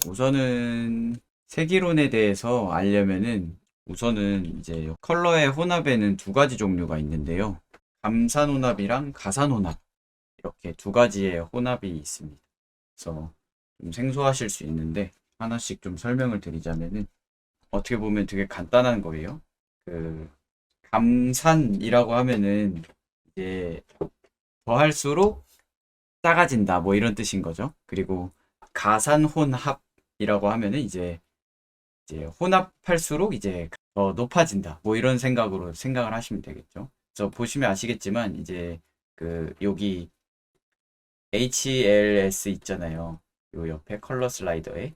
우선은 색이론에 대해서 알려면은 우선은 이제 컬러의 혼합에는 두 가지 종류가 있는데요. 감산 혼합이랑 가산 혼합 이렇게 두 가지의 혼합이 있습니다. 그래서 좀 생소하실 수 있는데 하나씩 좀 설명을 드리자면은 어떻게 보면 되게 간단한 거예요. 그 감산이라고 하면은 이제 더할수록 작아진다 뭐 이런 뜻인 거죠. 그리고 가산 혼합이라고 하면은 이제 혼합할수록 이제 더 높아진다 뭐 이런 생각으로 생각을 하시면 되겠죠. 그래서 보시면 아시겠지만 이제 그 여기 HLS 있잖아요. 요 옆에 컬러 슬라이더에.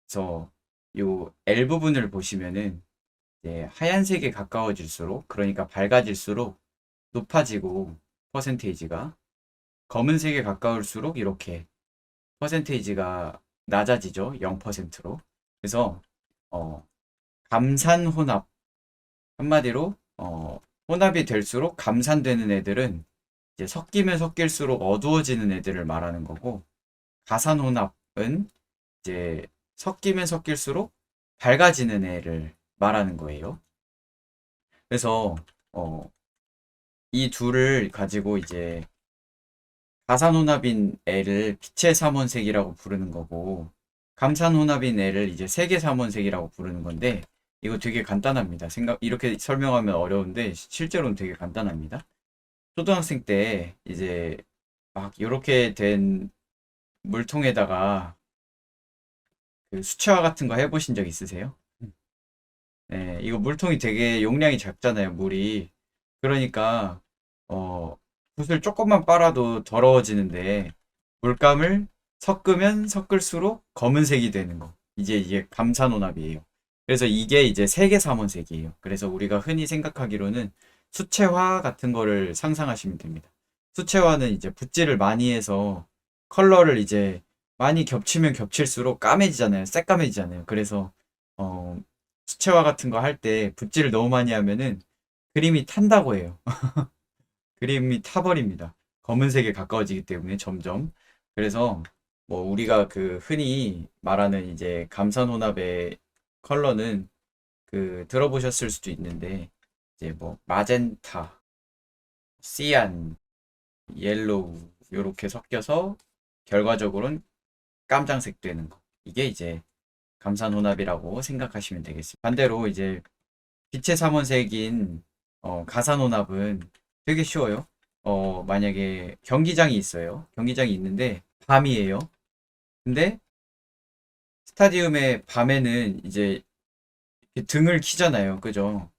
그래서 요 L 부분을 보시면은 이제 하얀색에 가까워질수록 그러니까 밝아질수록 높아지고 퍼센테이지가 검은색에 가까울수록 이렇게 퍼센테이지가 낮아지죠. 0%로. 그래서 감산 혼합 한마디로 혼합이 될수록 감산되는 애들은 이제 섞이면 섞일수록 어두워지는 애들을 말하는 거고 가산 혼합은 이제 섞이면 섞일수록 밝아지는 애를 말하는 거예요. 그래서 이 둘을 가지고 이제 가산혼합인 애를 빛의 삼원색이라고 부르는 거고 감산혼합인 애를 이제 색의 삼원색이라고 부르는 건데 이거 되게 간단합니다. 이렇게 설명하면 어려운데 실제로는 되게 간단합니다. 초등학생 때 이제 막 이렇게 된 물통에다가 그 수채화 같은 거 해보신 적 있으세요? 네, 이거 물통이 되게 용량이 작잖아요, 물이. 그러니까 어, 붓을 조금만 빨아도 더러워지는데 물감을 섞으면 섞을수록 검은색이 되는 거. 이게 감산혼합이에요. 그래서 이게 이제 세계삼원색이에요. 그래서 우리가 흔히 생각하기로는 수채화 같은 거를 상상하시면 됩니다. 수채화는 이제 붓질을 많이 해서 컬러를 이제 많이 겹치면 겹칠수록 까매지잖아요. 새까매지잖아요. 그래서 어, 수채화 같은 거 할 때 붓질을 너무 많이 하면은 그림이 탄다고 해요. 그림이 타버립니다. 검은색에 가까워지기 때문에 점점. 그래서 뭐 우리가 그 흔히 말하는 이제 감산혼합의 컬러는 그 들어보셨을 수도 있는데 이제 뭐 마젠타, 시안, 옐로우 요렇게 섞여서 결과적으로는 깜장색 되는 거. 이게 이제 감산혼합이라고 생각하시면 되겠습니다. 반대로 이제 빛의 삼원색인 가산혼합은 되게 쉬워요. 만약에 경기장이 있어요. 경기장이 있는데 밤이에요. 근데 스타디움의 밤에는 이제 등을 켜잖아요. 그죠?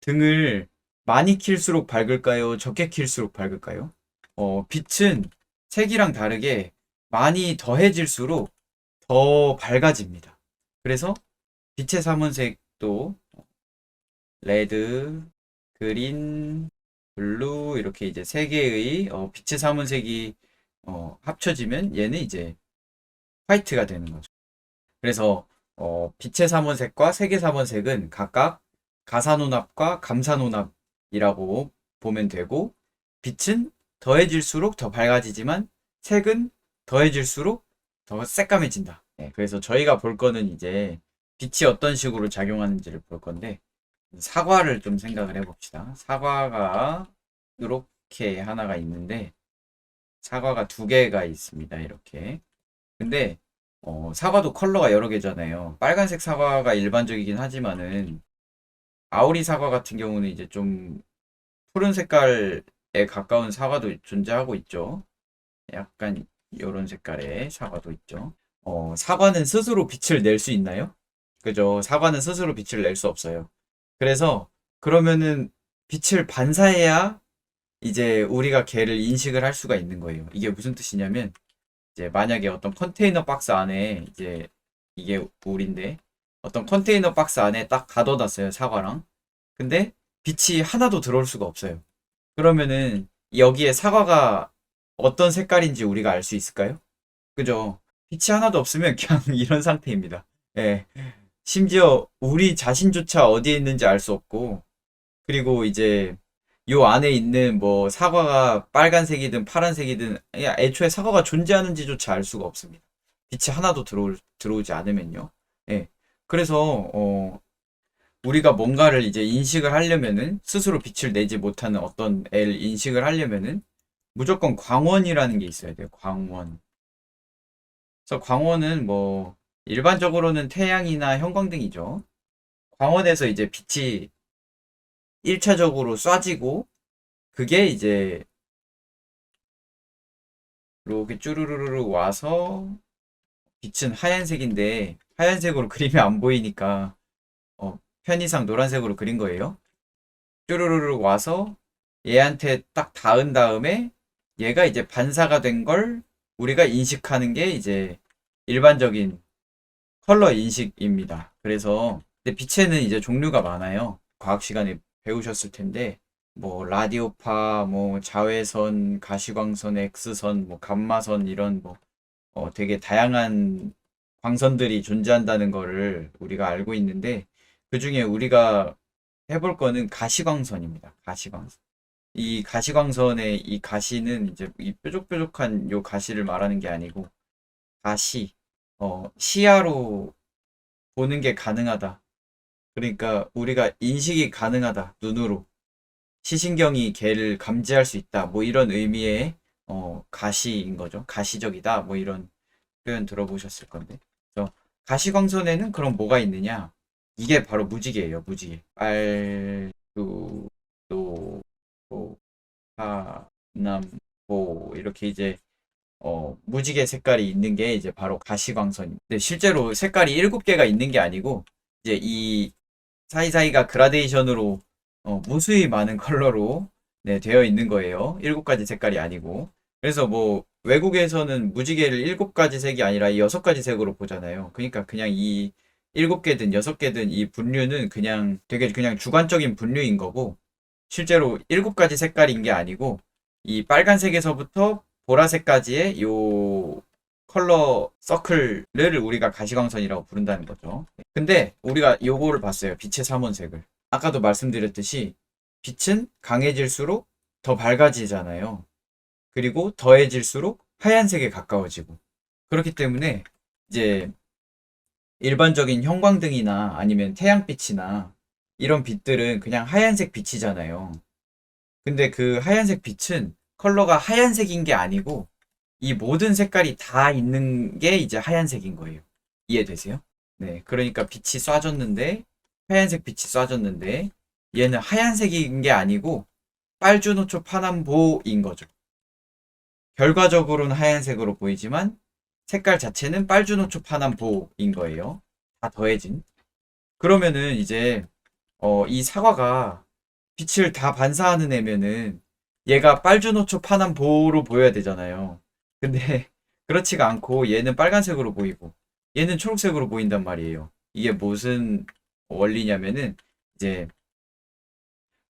등을 많이 킬수록 밝을까요? 적게 킬수록 밝을까요? 빛은 색이랑 다르게 많이 더해질수록 더 밝아집니다. 그래서 빛의 삼원색도 레드, 그린, 블루 이렇게 이제 세 개의 빛의 삼원색이 합쳐지면 얘는 이제 화이트가 되는 거죠. 그래서 빛의 삼원색과 색의 삼원색은 각각 가산혼합과 감산혼합이라고 보면 되고 빛은 더해질수록 더 밝아지지만 색은 더해질수록 더 새까매진다. 네, 그래서 저희가 볼 거는 이제 빛이 어떤 식으로 작용하는지를 볼 건데 사과를 좀 생각을 해봅시다. 사과가 이렇게 하나가 있는데 사과가 두 개가 있습니다. 이렇게. 근데 사과도 컬러가 여러 개잖아요. 빨간색 사과가 일반적이긴 하지만은 아오리 사과 같은 경우는 이제 좀 푸른 색깔에 가까운 사과도 존재하고 있죠. 약간 이런 색깔의 사과도 있죠. 사과는 스스로 빛을 낼 수 있나요? 그죠? 사과는 스스로 빛을 낼 수 없어요. 그래서 그러면은 빛을 반사해야 이제 우리가 걔를 인식을 할 수가 있는 거예요. 이게 무슨 뜻이냐면 이제 만약에 어떤 컨테이너 박스 안에 이제 이게 물인데 어떤 컨테이너 박스 안에 딱 가둬놨어요. 사과랑. 근데 빛이 하나도 들어올 수가 없어요. 그러면은 여기에 사과가 어떤 색깔인지 우리가 알 수 있을까요? 그죠? 빛이 하나도 없으면 그냥 이런 상태입니다. 예. 심지어 우리 자신조차 어디에 있는지 알 수 없고 그리고 이제 요 안에 있는 뭐 사과가 빨간색이든 파란색이든 그냥 애초에 사과가 존재하는지조차 알 수가 없습니다. 빛이 하나도 들어오지 않으면요. 예. 그래서 우리가 뭔가를 이제 인식을 하려면은 스스로 빛을 내지 못하는 어떤 애를 인식을 하려면은 무조건 광원이라는 게 있어야 돼요. 광원. 그래서 광원은 뭐 일반적으로는 태양이나 형광등이죠. 광원에서 이제 빛이 1차적으로 쏴지고 그게 이제 이렇게 쭈루루루 와서 빛은 하얀색인데 하얀색으로 그리면 안 보이니까 편의상 노란색으로 그린 거예요. 쭈루루루 와서 얘한테 딱 닿은 다음에 얘가 이제 반사가 된 걸 우리가 인식하는 게 이제 일반적인 컬러 인식입니다. 그래서 근데 빛에는 이제 종류가 많아요. 과학 시간에 배우셨을 텐데 뭐 라디오파, 뭐 자외선, 가시광선, X선, 뭐 감마선 이런 뭐 되게 다양한 광선들이 존재한다는 거를 우리가 알고 있는데 그중에 우리가 해볼 거는 가시광선입니다. 가시광선. 이 가시광선의 이 가시는 이제 이 뾰족뾰족한 요 가시를 말하는 게 아니고 가시, 시야로 보는 게 가능하다. 그러니까 우리가 인식이 가능하다. 눈으로. 시신경이 걔를 감지할 수 있다. 뭐 이런 의미의 가시인 거죠. 가시적이다. 뭐 이런 표현 들어보셨을 건데. 그래서 가시광선에는 그럼 뭐가 있느냐? 이게 바로 무지개예요. 무지개. 빨, 두, 노, 보, 파, 남, 보 이렇게 이제 무지개 색깔이 있는 게 이제 바로 가시광선입니다. 근데 실제로 색깔이 7개가 있는 게 아니고 이제 이 사이사이가 그라데이션으로 무수히 많은 컬러로 네, 되어 있는 거예요. 7가지 색깔이 아니고. 그래서 뭐 외국에서는 무지개를 7가지 색이 아니라 6가지 색으로 보잖아요. 그러니까 그냥 이 7개든 6개든 이 분류는 그냥 되게 그냥 주관적인 분류인 거고 실제로 7가지 색깔인 게 아니고 이 빨간색에서부터 보라색까지의 요 컬러 서클을 우리가 가시광선이라고 부른다는 거죠. 근데 우리가 요거를 봤어요. 빛의 삼원색을. 아까도 말씀드렸듯이 빛은 강해질수록 더 밝아지잖아요. 그리고 더해질수록 하얀색에 가까워지고. 그렇기 때문에 이제 일반적인 형광등이나 아니면 태양빛이나 이런 빛들은 그냥 하얀색 빛이잖아요. 근데 그 하얀색 빛은 컬러가 하얀색인 게 아니고 이 모든 색깔이 다 있는 게 이제 하얀색인 거예요. 이해되세요? 네. 그러니까 빛이 쏴졌는데 하얀색 빛이 쏴졌는데 얘는 하얀색인 게 아니고 빨주노초 파남보인 거죠. 결과적으로는 하얀색으로 보이지만 색깔 자체는 빨주노초 파남보인 거예요. 다 더해진. 그러면은 이제 이 사과가 빛을 다 반사하는 애면은 얘가 빨주노초 파남보로 보여야 되잖아요. 근데 그렇지가 않고 얘는 빨간색으로 보이고 얘는 초록색으로 보인단 말이에요. 이게 무슨 원리냐면은 이제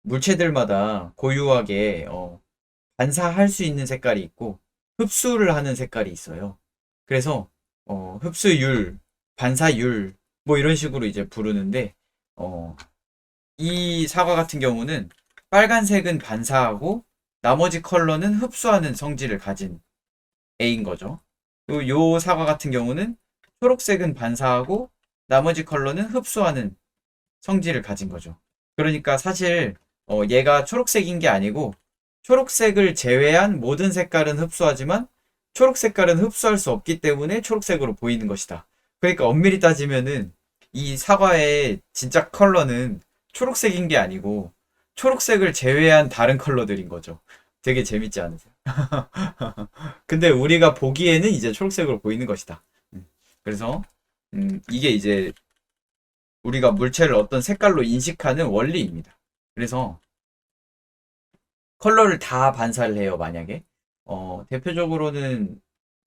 물체들마다 고유하게 반사할 수 있는 색깔이 있고 흡수를 하는 색깔이 있어요. 그래서 흡수율, 반사율 뭐 이런 식으로 이제 부르는데 이 사과 같은 경우는 빨간색은 반사하고 나머지 컬러는 흡수하는 성질을 가진 A인 거죠. 그리고 요 사과 같은 경우는 초록색은 반사하고 나머지 컬러는 흡수하는 성질을 가진 거죠. 그러니까 사실 얘가 초록색인 게 아니고 초록색을 제외한 모든 색깔은 흡수하지만 초록 색깔은 흡수할 수 없기 때문에 초록색으로 보이는 것이다. 그러니까 엄밀히 따지면은 이 사과의 진짜 컬러는 초록색인 게 아니고 초록색을 제외한 다른 컬러들인 거죠. 되게 재밌지 않으세요? 근데 우리가 보기에는 이제 초록색으로 보이는 것이다. 그래서 이게 이제 우리가 물체를 어떤 색깔로 인식하는 원리입니다. 그래서 컬러를 다 반사를 해요, 만약에. 대표적으로는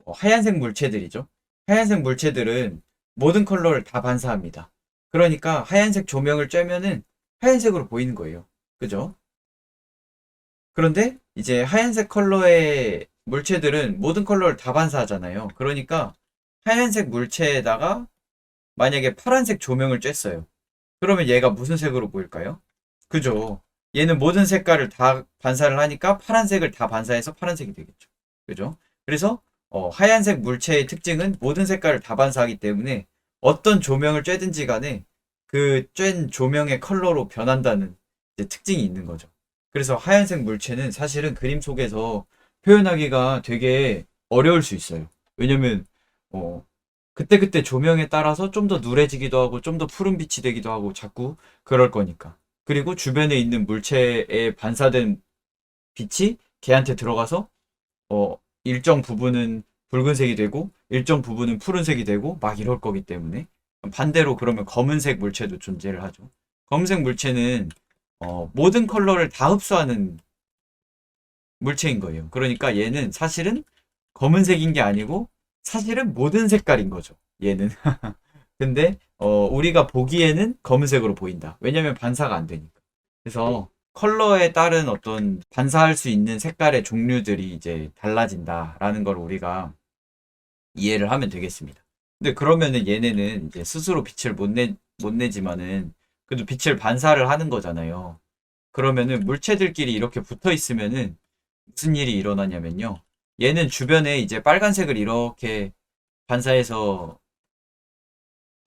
하얀색 물체들이죠. 하얀색 물체들은 모든 컬러를 다 반사합니다. 그러니까 하얀색 조명을 쬐면은 하얀색으로 보이는 거예요. 그죠? 그런데 이제 하얀색 컬러의 물체들은 모든 컬러를 다 반사하잖아요. 그러니까 하얀색 물체에다가 만약에 파란색 조명을 쬐어요. 그러면 얘가 무슨 색으로 보일까요? 그죠? 얘는 모든 색깔을 다 반사를 하니까 파란색을 다 반사해서 파란색이 되겠죠. 그죠? 그래서 하얀색 물체의 특징은 모든 색깔을 다 반사하기 때문에 어떤 조명을 쬐든지 간에 그 쬐는 조명의 컬러로 변한다는 이제 특징이 있는 거죠. 그래서 하얀색 물체는 사실은 그림 속에서 표현하기가 되게 어려울 수 있어요. 왜냐면 어, 그때그때 조명에 따라서 좀 더 누래지기도 하고 좀 더 푸른 빛이 되기도 하고 자꾸 그럴 거니까. 그리고 주변에 있는 물체에 반사된 빛이 걔한테 들어가서 일정 부분은 붉은색이 되고 일정 부분은 푸른색이 되고 막 이럴 거기 때문에 반대로 그러면 검은색 물체도 존재를 하죠. 검은색 물체는 모든 컬러를 다 흡수하는 물체인 거예요. 그러니까 얘는 사실은 검은색인 게 아니고 사실은 모든 색깔인 거죠. 얘는. 근데 우리가 보기에는 검은색으로 보인다. 왜냐면 반사가 안 되니까. 그래서 컬러에 따른 어떤 반사할 수 있는 색깔의 종류들이 이제 달라진다라는 걸 우리가 이해를 하면 되겠습니다. 근데 그러면은 얘네는 이제 스스로 빛을 못 내지만은 그래도 빛을 반사를 하는 거잖아요. 그러면은 물체들끼리 이렇게 붙어 있으면은 무슨 일이 일어나냐면요. 얘는 주변에 이제 빨간색을 이렇게 반사해서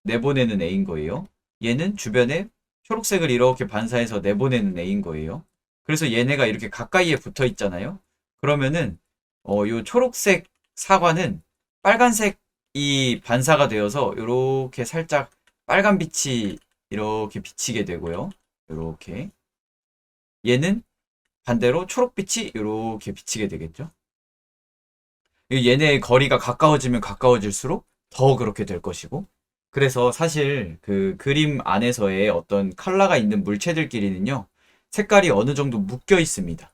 내보내는 애인 거예요. 얘는 주변에 초록색을 이렇게 반사해서 내보내는 애인 거예요. 그래서 얘네가 이렇게 가까이에 붙어 있잖아요. 그러면은 요 초록색 사과는 빨간색이 반사가 되어서 이렇게 살짝 빨간 빛이 이렇게 비치게 되고요. 이렇게 얘는 반대로 초록빛이 이렇게 비치게 되겠죠. 얘네의 거리가 가까워지면 가까워질수록 더 그렇게 될 것이고. 그래서 사실 그 그림 안에서의 어떤 컬러가 있는 물체들끼리는요, 색깔이 어느 정도 묶여 있습니다.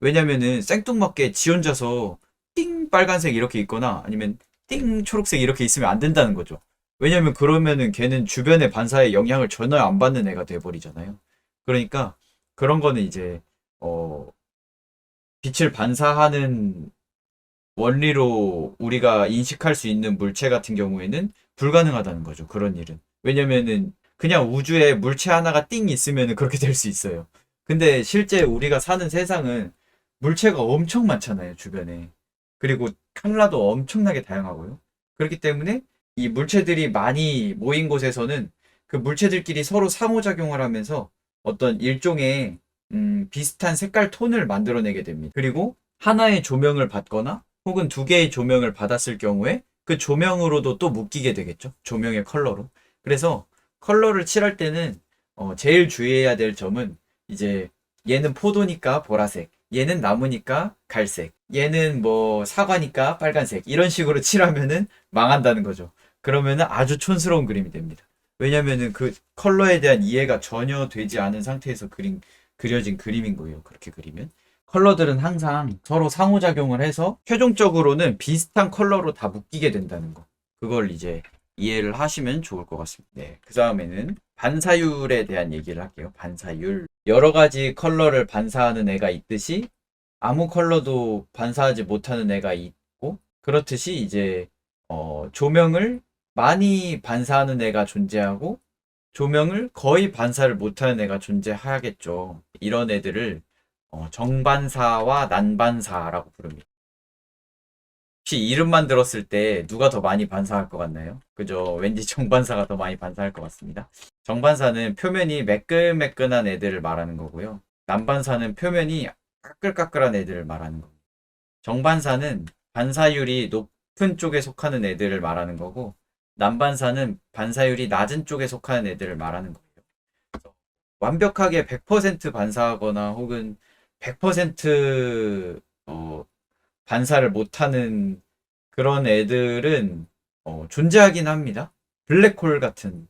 왜냐면은 생뚱맞게 지 혼자서 띵 빨간색 이렇게 있거나 아니면 띵 초록색 이렇게 있으면 안 된다는 거죠. 왜냐면 그러면은 걔는 주변의 반사에 영향을 전혀 안 받는 애가 돼버리잖아요. 그러니까 그런 거는 이제 어 빛을 반사하는 원리로 우리가 인식할 수 있는 물체 같은 경우에는 불가능하다는 거죠. 그런 일은. 왜냐면은 그냥 우주에 물체 하나가 띵 있으면 그렇게 될 수 있어요. 근데 실제 우리가 사는 세상은 물체가 엄청 많잖아요, 주변에. 그리고 컬러도 엄청나게 다양하고요. 그렇기 때문에 이 물체들이 많이 모인 곳에서는 그 물체들끼리 서로 상호작용을 하면서 어떤 일종의 비슷한 색깔 톤을 만들어내게 됩니다. 그리고 하나의 조명을 받거나 혹은 두 개의 조명을 받았을 경우에 그 조명으로도 또 묶이게 되겠죠. 조명의 컬러로. 그래서 컬러를 칠할 때는 제일 주의해야 될 점은 이제 얘는 포도니까 보라색, 얘는 나무니까 갈색, 얘는 뭐 사과니까 빨간색 이런 식으로 칠하면은 망한다는 거죠. 그러면은 아주 촌스러운 그림이 됩니다. 왜냐면은 그 컬러에 대한 이해가 전혀 되지 않은 상태에서 그려진 그림인 거예요. 그렇게 그리면. 컬러들은 항상 서로 상호작용을 해서 최종적으로는 비슷한 컬러로 다 묶이게 된다는 거. 그걸 이제 이해를 하시면 좋을 것 같습니다. 네. 그 다음에는 반사율에 대한 얘기를 할게요. 반사율. 여러 가지 컬러를 반사하는 애가 있듯이 아무 컬러도 반사하지 못하는 애가 있고, 그렇듯이 이제 조명을 많이 반사하는 애가 존재하고 조명을 거의 반사를 못하는 애가 존재하겠죠. 이런 애들을 정반사와 난반사라고 부릅니다. 혹시 이름만 들었을 때 누가 더 많이 반사할 것 같나요? 그죠? 왠지 정반사가 더 많이 반사할 것 같습니다. 정반사는 표면이 매끈매끈한 애들을 말하는 거고요. 난반사는 표면이 까끌까끌한 애들을 말하는 겁니다. 정반사는 반사율이 높은 쪽에 속하는 애들을 말하는 거고, 난반사는 반사율이 낮은 쪽에 속하는 애들을 말하는 거예요. 완벽하게 100% 반사하거나 혹은 100% 반사를 못하는 그런 애들은 존재하긴 합니다. 블랙홀 같은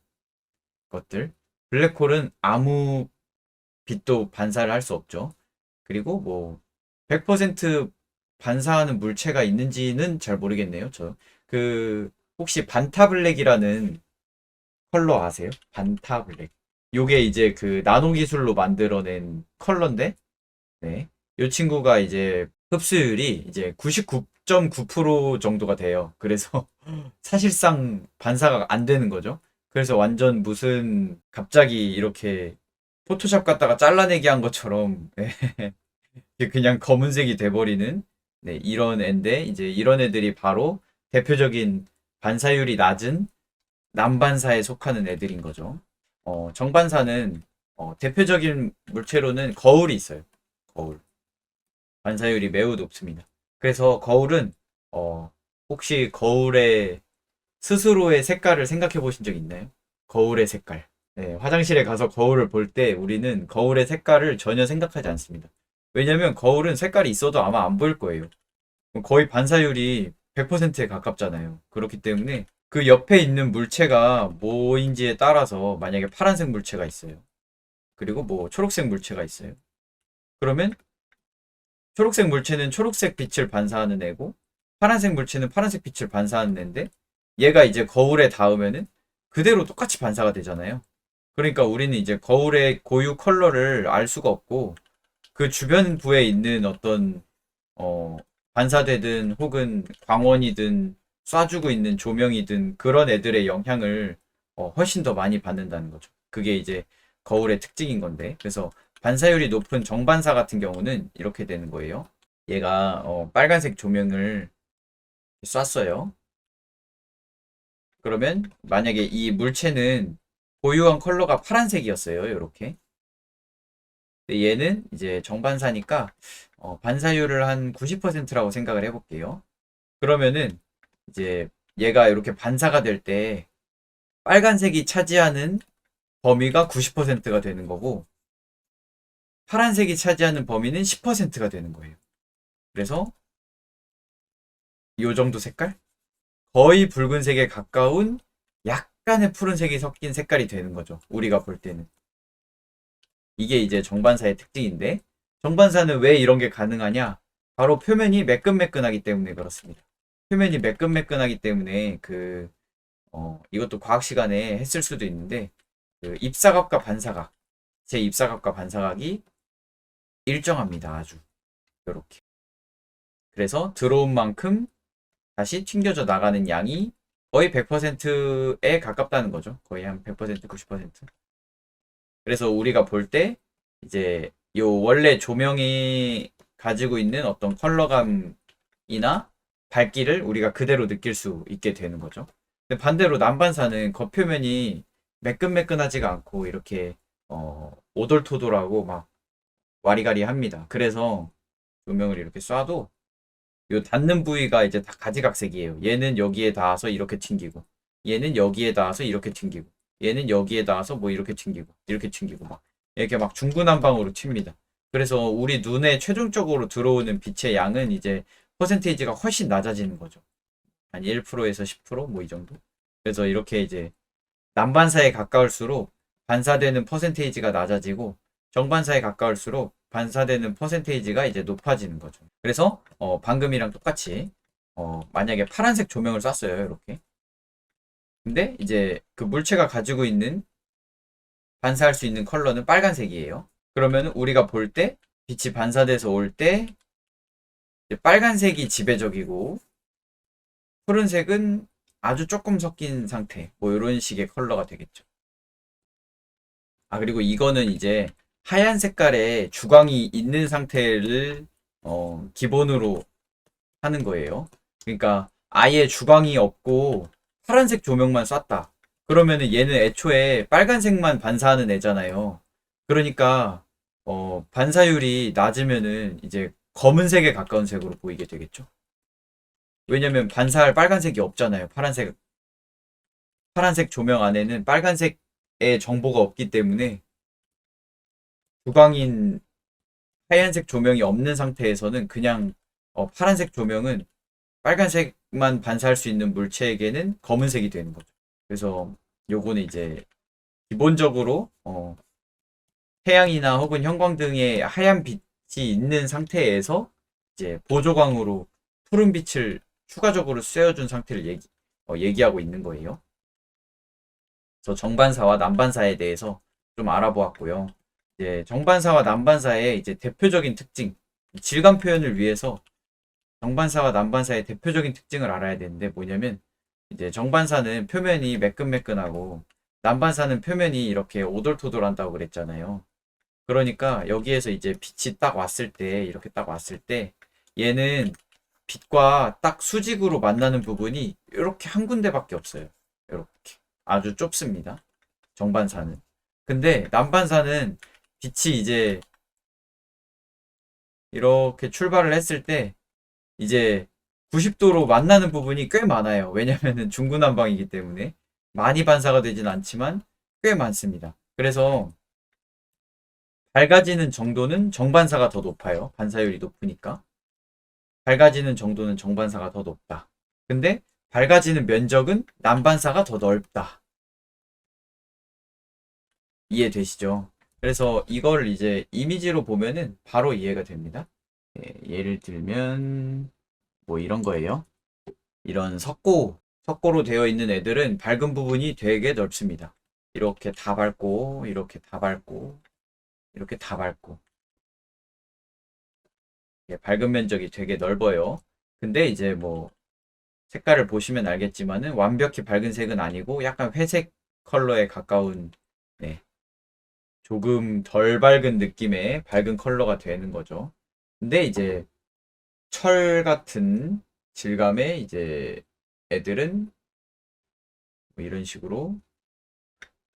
것들. 블랙홀은 아무 빛도 반사를 할 수 없죠. 그리고 뭐 100% 반사하는 물체가 있는지는 잘 모르겠네요. 그 혹시 반타블랙이라는 컬러 아세요? 반타블랙. 요게 이제 그 나노 기술로 만들어낸 컬러인데, 네. 요 친구가 이제 흡수율이 이제 99.9% 정도가 돼요. 그래서 사실상 반사가 안 되는 거죠. 그래서 완전 무슨 갑자기 이렇게 포토샵 갖다가 잘라내기 한 것처럼 그냥 검은색이 돼버리는 네, 이런 애인데 이제 이런 애들이 바로 대표적인 반사율이 낮은 남반사에 속하는 애들인 거죠. 정반사는 대표적인 물체로는 거울이 있어요. 거울. 반사율이 매우 높습니다. 그래서 거울은 혹시 거울의 스스로의 색깔을 생각해 보신 적 있나요? 거울의 색깔. 네, 화장실에 가서 거울을 볼 때 우리는 거울의 색깔을 전혀 생각하지 않습니다. 왜냐면 거울은 색깔이 있어도 아마 안 보일 거예요. 거의 반사율이 100%에 가깝잖아요. 그렇기 때문에 그 옆에 있는 물체가 뭐인지에 따라서 만약에 파란색 물체가 있어요. 그리고 뭐 초록색 물체가 있어요. 그러면 초록색 물체는 초록색 빛을 반사하는 애고 파란색 물체는 파란색 빛을 반사하는 애인데 얘가 이제 거울에 닿으면은 그대로 똑같이 반사가 되잖아요. 그러니까 우리는 이제 거울의 고유 컬러를 알 수가 없고 그 주변부에 있는 어떤 어, 반사되든 혹은 광원이든 쏴주고 있는 조명이든 그런 애들의 영향을 훨씬 더 많이 받는다는 거죠. 그게 이제 거울의 특징인 건데. 그래서 반사율이 높은 정반사 같은 경우는 이렇게 되는 거예요. 얘가 빨간색 조명을 쐈어요. 그러면 만약에 이 물체는 보유한 컬러가 파란색이었어요. 이렇게. 얘는 이제 정반사니까 반사율을 한 90%라고 생각을 해볼게요. 그러면은 이제 얘가 이렇게 반사가 될 때 빨간색이 차지하는 범위가 90%가 되는 거고 파란색이 차지하는 범위는 10%가 되는 거예요. 그래서 이 정도 색깔? 거의 붉은색에 가까운 약간의 푸른색이 섞인 색깔이 되는 거죠. 우리가 볼 때는. 이게 이제 정반사의 특징인데 정반사는 왜 이런 게 가능하냐? 바로 표면이 매끈매끈하기 때문에 그렇습니다. 표면이 매끈매끈하기 때문에 이것도 과학 시간에 했을 수도 있는데 그 입사각과 반사각, 제 입사각과 반사각이 일정합니다. 아주 이렇게. 그래서 들어온 만큼 다시 튕겨져 나가는 양이 거의 100%에 가깝다는 거죠. 거의 한 100%, 90%. 그래서 우리가 볼 때 이제 요 원래 조명이 가지고 있는 어떤 컬러감이나 밝기를 우리가 그대로 느낄 수 있게 되는 거죠. 근데 반대로 난반사는 겉표면이 매끈매끈하지가 않고 이렇게 오돌토돌하고 막 와리가리합니다. 그래서 조명을 이렇게 쏴도 요 닿는 부위가 이제 다 가지각색이에요. 얘는 여기에 닿아서 이렇게 튕기고 얘는 여기에 닿아서 이렇게 튕기고 얘는 여기에 닿아서 뭐 이렇게 튕기고 이렇게 튕기고 막 이렇게 막 중구난방으로 튑니다. 그래서 우리 눈에 최종적으로 들어오는 빛의 양은 이제 퍼센테이지가 훨씬 낮아지는 거죠. 한 1%에서 10%뭐 이 정도. 그래서 이렇게 이제 남반사에 가까울수록 반사되는 퍼센테이지가 낮아지고 정반사에 가까울수록 반사되는 퍼센테이지가 이제 높아지는 거죠. 그래서 방금이랑 똑같이 만약에 파란색 조명을 쐈어요. 이렇게. 근데 이제 그 물체가 가지고 있는 반사할 수 있는 컬러는 빨간색이에요. 그러면 우리가 볼 때 빛이 반사돼서 올 때 빨간색이 지배적이고 푸른색은 아주 조금 섞인 상태. 뭐 이런 식의 컬러가 되겠죠. 아, 그리고 이거는 이제 하얀 색깔의 주광이 있는 상태를 기본으로 하는 거예요. 그러니까 아예 주광이 없고 파란색 조명만 쐈다. 그러면은 얘는 애초에 빨간색만 반사하는 애잖아요. 그러니까 반사율이 낮으면은 이제 검은색에 가까운 색으로 보이게 되겠죠. 왜냐면 반사할 빨간색이 없잖아요. 파란색 조명 안에는 빨간색의 정보가 없기 때문에 주광인 하얀색 조명이 없는 상태에서는 그냥 파란색 조명은 빨간색만 반사할 수 있는 물체에게는 검은색이 되는 거죠. 그래서 요거는 이제 기본적으로 태양이나 혹은 형광등에 하얀 빛이 있는 상태에서 이제 보조광으로 푸른 빛을 추가적으로 쐬어준 상태를 얘기하고 있는 거예요. 그래서 정반사와 난반사에 대해서 좀 알아보았고요. 이제 정반사와 난반사의 이제 대표적인 특징, 질감 표현을 위해서 정반사와 난반사의 대표적인 특징을 알아야 되는데 뭐냐면 이제 정반사는 표면이 매끈매끈하고 난반사는 표면이 이렇게 오돌토돌한다고 그랬잖아요. 그러니까 여기에서 이제 빛이 딱 왔을 때 이렇게 딱 왔을 때 얘는 빛과 딱 수직으로 만나는 부분이 이렇게 한 군데밖에 없어요. 이렇게 아주 좁습니다. 정반사는. 근데 남반사는 빛이 이제 이렇게 출발을 했을 때 이제 90도로 만나는 부분이 꽤 많아요. 왜냐면은 중구난방이기 때문에 많이 반사가 되진 않지만 꽤 많습니다. 그래서 밝아지는 정도는 정반사가 더 높아요. 반사율이 높으니까. 밝아지는 정도는 정반사가 더 높다. 근데 밝아지는 면적은 남반사가 더 넓다. 이해되시죠? 그래서 이걸 이제 이미지로 보면은 바로 이해가 됩니다. 예를 들면 뭐 이런 거예요. 이런 석고로 되어 있는 애들은 밝은 부분이 되게 넓습니다. 이렇게 다 밝고, 이렇게 다 밝고, 이렇게 다 밝고. 밝은 면적이 되게 넓어요. 근데 이제 뭐 색깔을 보시면 알겠지만은 완벽히 밝은 색은 아니고 약간 회색 컬러에 가까운 네, 조금 덜 밝은 느낌의 밝은 컬러가 되는 거죠. 근데 이제 철 같은 질감의 이제 애들은 뭐 이런 식으로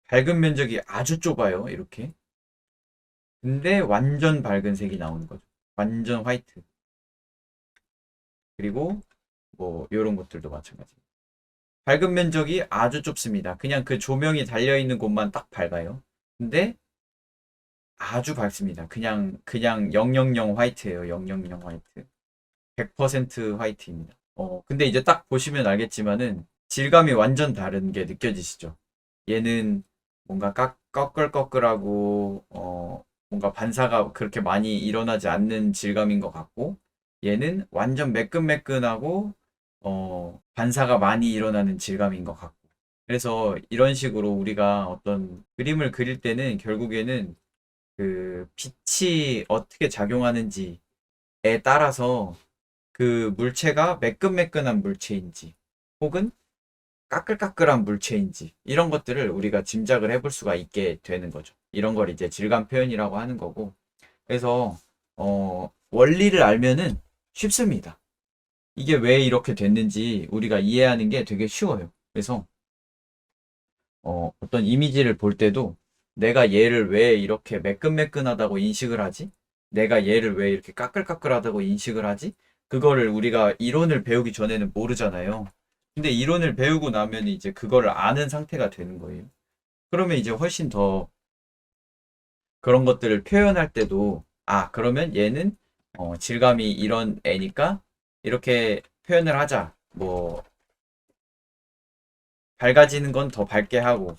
밝은 면적이 아주 좁아요. 이렇게. 근데 완전 밝은 색이 나오는 거죠. 완전 화이트. 그리고 뭐 이런 것들도 마찬가지. 밝은 면적이 아주 좁습니다. 그냥 그 조명이 달려있는 곳만 딱 밝아요. 근데 아주 밝습니다. 그냥 000 화이트예요. 000 화이트. 100% 화이트입니다. 근데 이제 딱 보시면 알겠지만은 질감이 완전 다른 게 느껴지시죠? 얘는 뭔가 꺼끌꺼끌하고 뭔가 반사가 그렇게 많이 일어나지 않는 질감인 것 같고 얘는 완전 매끈매끈하고 반사가 많이 일어나는 질감인 것 같고 그래서 이런 식으로 우리가 어떤 그림을 그릴 때는 결국에는 그 빛이 어떻게 작용하는지에 따라서 그 물체가 매끈매끈한 물체인지 혹은 까끌까끌한 물체인지 이런 것들을 우리가 짐작을 해볼 수가 있게 되는 거죠. 이런 걸 이제 질감 표현이라고 하는 거고 그래서 원리를 알면은 쉽습니다. 이게 왜 이렇게 됐는지 우리가 이해하는 게 되게 쉬워요. 그래서 어떤 이미지를 볼 때도 내가 얘를 왜 이렇게 매끈매끈하다고 인식을 하지? 내가 얘를 왜 이렇게 까끌까끌하다고 인식을 하지? 그거를 우리가 이론을 배우기 전에는 모르잖아요. 근데 이론을 배우고 나면 이제 그거를 아는 상태가 되는 거예요. 그러면 이제 훨씬 더 그런 것들을 표현할 때도 그러면 얘는 질감이 이런 애니까 이렇게 표현을 하자. 뭐 밝아지는 건 더 밝게 하고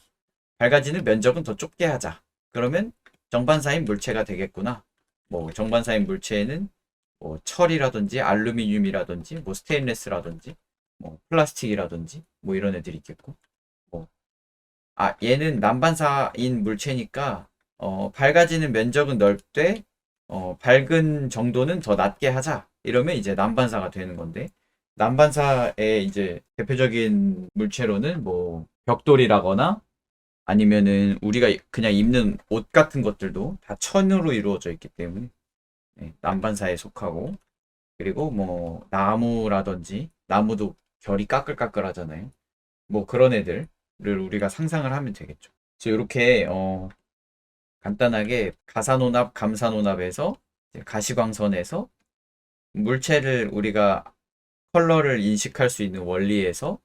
밝아지는 면적은 더 좁게 하자. 그러면 정반사인 물체가 되겠구나. 뭐 정반사인 물체에는 뭐 철이라든지 알루미늄이라든지 뭐 스테인레스라든지 뭐 플라스틱이라든지 뭐 이런 애들이 있겠고. 뭐 얘는 난반사인 물체니까 밝아지는 면적은 넓되 밝은 정도는 더 낮게 하자. 이러면 이제 난반사가 되는 건데 난반사의 이제 대표적인 물체로는 뭐 벽돌이라거나 아니면은 우리가 그냥 입는 옷 같은 것들도 다 천으로 이루어져 있기 때문에 난반사에 속하고 그리고 뭐 나무라든지 나무도 결이 까끌까끌하잖아요. 뭐 그런 애들을 우리가 상상을 하면 되겠죠. 그래서 이렇게 간단하게 가사논합, 감사논합에서 가시광선에서 물체를 우리가 컬러를 인식할 수 있는 원리에서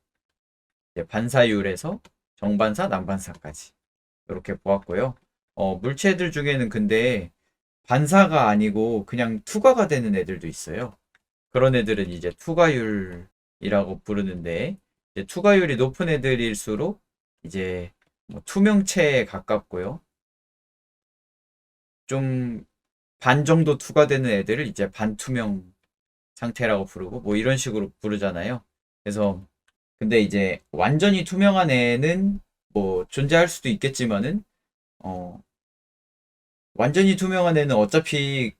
반사율에서 정반사, 난반사까지 이렇게 보았고요. 물체들 중에는 근데 반사가 아니고 그냥 투과가 되는 애들도 있어요. 그런 애들은 이제 투과율이라고 부르는데 이제 투과율이 높은 애들일수록 이제 뭐 투명체에 가깝고요. 좀 반 정도 투과되는 애들을 이제 반투명 상태라고 부르고 뭐 이런 식으로 부르잖아요. 그래서 근데 이제 완전히 투명한 애는 뭐 존재할 수도 있겠지만은 어 완전히 투명한 애는 어차피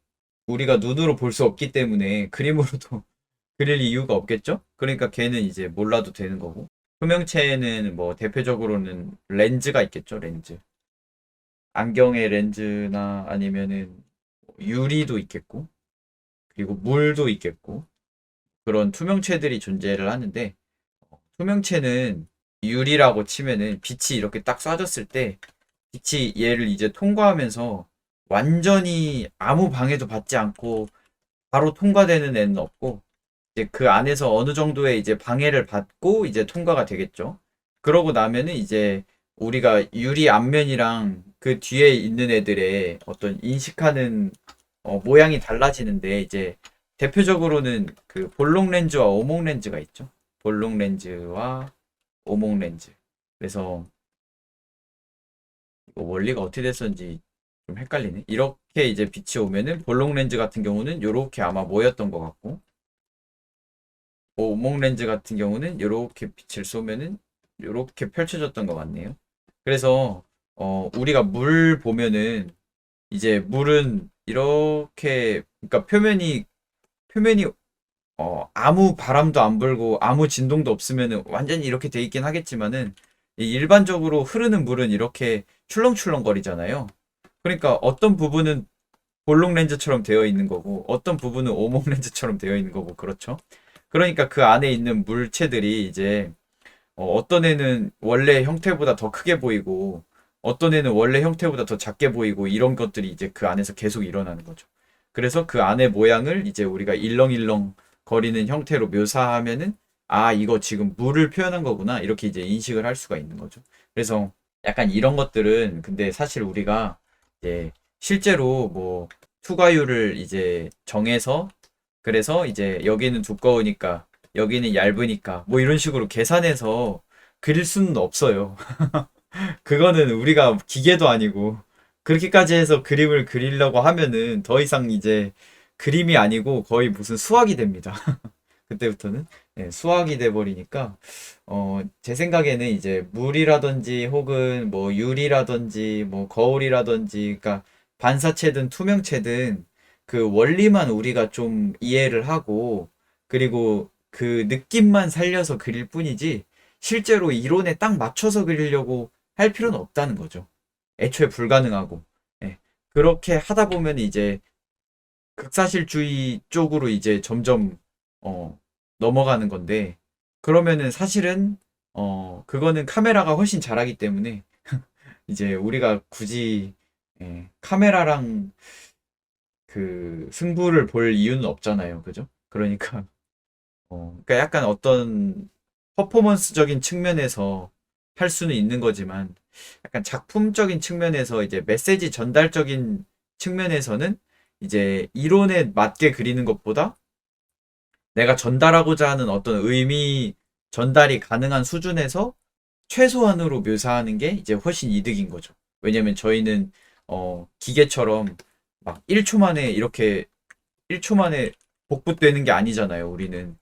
우리가 눈으로 볼 수 없기 때문에 그림으로도 그릴 이유가 없겠죠? 그러니까 걔는 이제 몰라도 되는 거고. 투명체에는 뭐 대표적으로는 렌즈가 있겠죠, 렌즈. 안경의 렌즈나 아니면은 유리도 있겠고, 그리고 물도 있겠고, 그런 투명체들이 존재를 하는데, 투명체는 유리라고 치면은 빛이 이렇게 딱 쏴졌을 때 빛이 얘를 이제 통과하면서 완전히 아무 방해도 받지 않고 바로 통과되는 애는 없고, 이제 그 안에서 어느 정도의 이제 방해를 받고 이제 통과가 되겠죠. 그러고 나면은 이제 우리가 유리 앞면이랑 그 뒤에 있는 애들의 어떤 인식하는 모양이 달라지는데, 이제 대표적으로는 그 볼록 렌즈와 오목 렌즈가 있죠. 볼록 렌즈와 오목 렌즈. 그래서 이거 원리가 어떻게 됐었는지 좀 헷갈리네. 이렇게 이제 빛이 오면은 볼록 렌즈 같은 경우는 이렇게 아마 모였던 것 같고, 오목 렌즈 같은 경우는 이렇게 빛을 쏘면은 이렇게 펼쳐졌던 것 같네요. 그래서 우리가 물 보면은 이제 물은 이렇게, 그러니까 표면이 아무 바람도 안 불고 아무 진동도 없으면은 완전히 이렇게 돼 있긴 하겠지만은, 이 일반적으로 흐르는 물은 이렇게 출렁출렁거리잖아요. 그러니까 어떤 부분은 볼록 렌즈처럼 되어 있는 거고 어떤 부분은 오목 렌즈처럼 되어 있는 거고, 그렇죠? 그러니까 그 안에 있는 물체들이 이제 어떤 애는 원래 형태보다 더 크게 보이고 어떤 애는 원래 형태보다 더 작게 보이고, 이런 것들이 이제 그 안에서 계속 일어나는 거죠. 그래서 그 안의 모양을 이제 우리가 일렁일렁 거리는 형태로 묘사하면은, 아, 이거 지금 물을 표현한 거구나, 이렇게 이제 인식을 할 수가 있는 거죠. 그래서 약간 이런 것들은 근데 사실 우리가 이제 실제로 뭐 투과율을 이제 정해서, 그래서 이제 여기는 두꺼우니까 여기는 얇으니까 뭐 이런 식으로 계산해서 그릴 수는 없어요. 그거는 우리가 기계도 아니고, 그렇게까지 해서 그림을 그리려고 하면은 더 이상 이제 그림이 아니고 거의 무슨 수학이 됩니다. 그때부터는 수학이 돼 버리니까, 제 생각에는 이제 물이라든지 혹은 뭐 유리라든지 뭐 거울이라든지, 그러니까 반사체든 투명체든 그 원리만 우리가 좀 이해를 하고, 그리고 그 느낌만 살려서 그릴 뿐이지 실제로 이론에 딱 맞춰서 그리려고 할 필요는 없다는 거죠. 애초에 불가능하고. 예. 그렇게 하다 보면 이제 극사실주의 쪽으로 이제 점점 어, 넘어가는 건데, 그러면은 사실은 그거는 카메라가 훨씬 잘하기 때문에 이제 우리가 굳이 카메라랑 그 승부를 볼 이유는 없잖아요. 그죠? 그러니까 그러니까 약간 어떤 퍼포먼스적인 측면에서 할 수는 있는 거지만, 약간 작품적인 측면에서 이제 메시지 전달적인 측면에서는 이제 이론에 맞게 그리는 것보다 내가 전달하고자 하는 어떤 의미 전달이 가능한 수준에서 최소한으로 묘사하는 게 이제 훨씬 이득인 거죠. 왜냐면 저희는 기계처럼 막 1초 만에 이렇게 1초 만에 복붙되는 게 아니잖아요. 우리는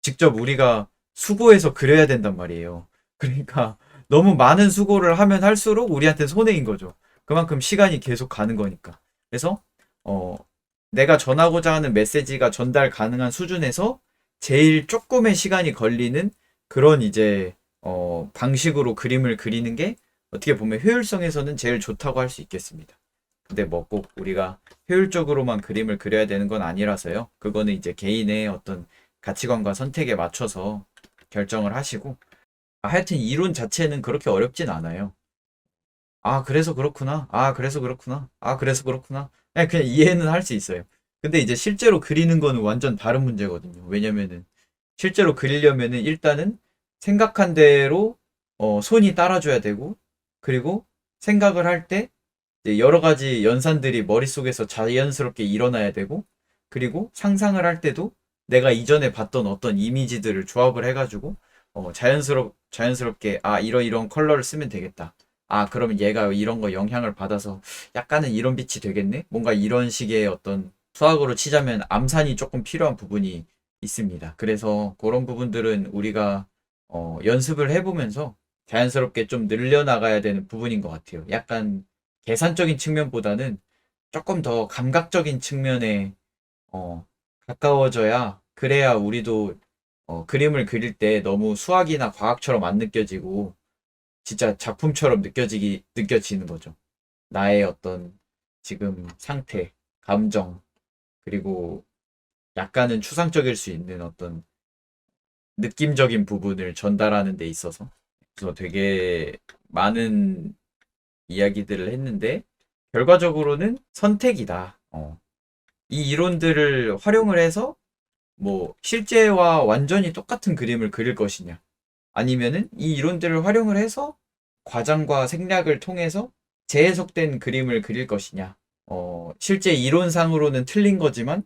직접 우리가 수고해서 그려야 된단 말이에요. 그러니까 너무 많은 수고를 하면 할수록 우리한테 손해인 거죠. 그만큼 시간이 계속 가는 거니까. 그래서 어, 내가 전하고자 하는 메시지가 전달 가능한 수준에서 제일 조금의 시간이 걸리는 그런 이제 방식으로 그림을 그리는 게 어떻게 보면 효율성에서는 제일 좋다고 할 수 있겠습니다. 근데 뭐 꼭 우리가 효율적으로만 그림을 그려야 되는 건 아니라서요. 그거는 이제 개인의 어떤 가치관과 선택에 맞춰서 결정을 하시고, 하여튼 이론 자체는 그렇게 어렵진 않아요. 아, 그래서 그렇구나. 아, 그래서 그렇구나. 아, 그래서 그렇구나. 그냥 이해는 할 수 있어요. 근데 이제 실제로 그리는 거는 완전 다른 문제거든요. 왜냐면은 실제로 그리려면은 일단은 생각한 대로 손이 따라줘야 되고, 그리고 생각을 할 때 여러 가지 연산들이 머릿속에서 자연스럽게 일어나야 되고, 그리고 상상을 할 때도 내가 이전에 봤던 어떤 이미지들을 조합을 해가지고 자연스럽게, 아, 이런 컬러를 쓰면 되겠다. 아, 그러면 얘가 이런 거 영향을 받아서 약간은 이런 빛이 되겠네? 뭔가 이런 식의 어떤, 수학으로 치자면 암산이 조금 필요한 부분이 있습니다. 그래서 그런 부분들은 우리가 연습을 해보면서 자연스럽게 좀 늘려나가야 되는 부분인 것 같아요. 약간 계산적인 측면보다는 조금 더 감각적인 측면에 어, 가까워져야, 그래야 우리도 그림을 그릴 때 너무 수학이나 과학처럼 안 느껴지고 진짜 작품처럼 느껴지는 거죠. 나의 어떤 지금 상태, 감정, 그리고 약간은 추상적일 수 있는 어떤 느낌적인 부분을 전달하는 데 있어서 그래서 되게 많은 이야기들을 했는데 결과적으로는 선택이다. 이 이론들을 활용을 해서 뭐 실제와 완전히 똑같은 그림을 그릴 것이냐 아니면은 이 이론들을 활용을 해서 과장과 생략을 통해서 재해석된 그림을 그릴 것이냐. 실제 이론상으로는 틀린 거지만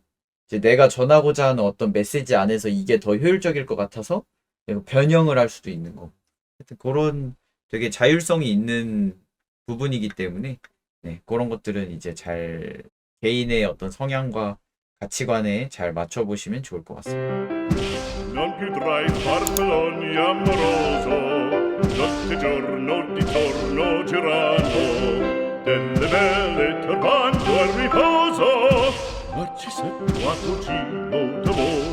이제 내가 전하고자 하는 어떤 메시지 안에서 이게 더 효율적일 것 같아서 내가 변형을 할 수도 있는 거고. 하여튼 그런 되게 자율성이 있는 부분이기 때문에 네, 그런 것들은 이제 잘 개인의 어떤 성향과 가치관에 잘 맞춰보시면 좋을 것 같습니다. Non più tra i farfalloni amoroso, notte e giorno di torno girano, delle belle turbando al riposo, ma ci seppe a cugino d'amore.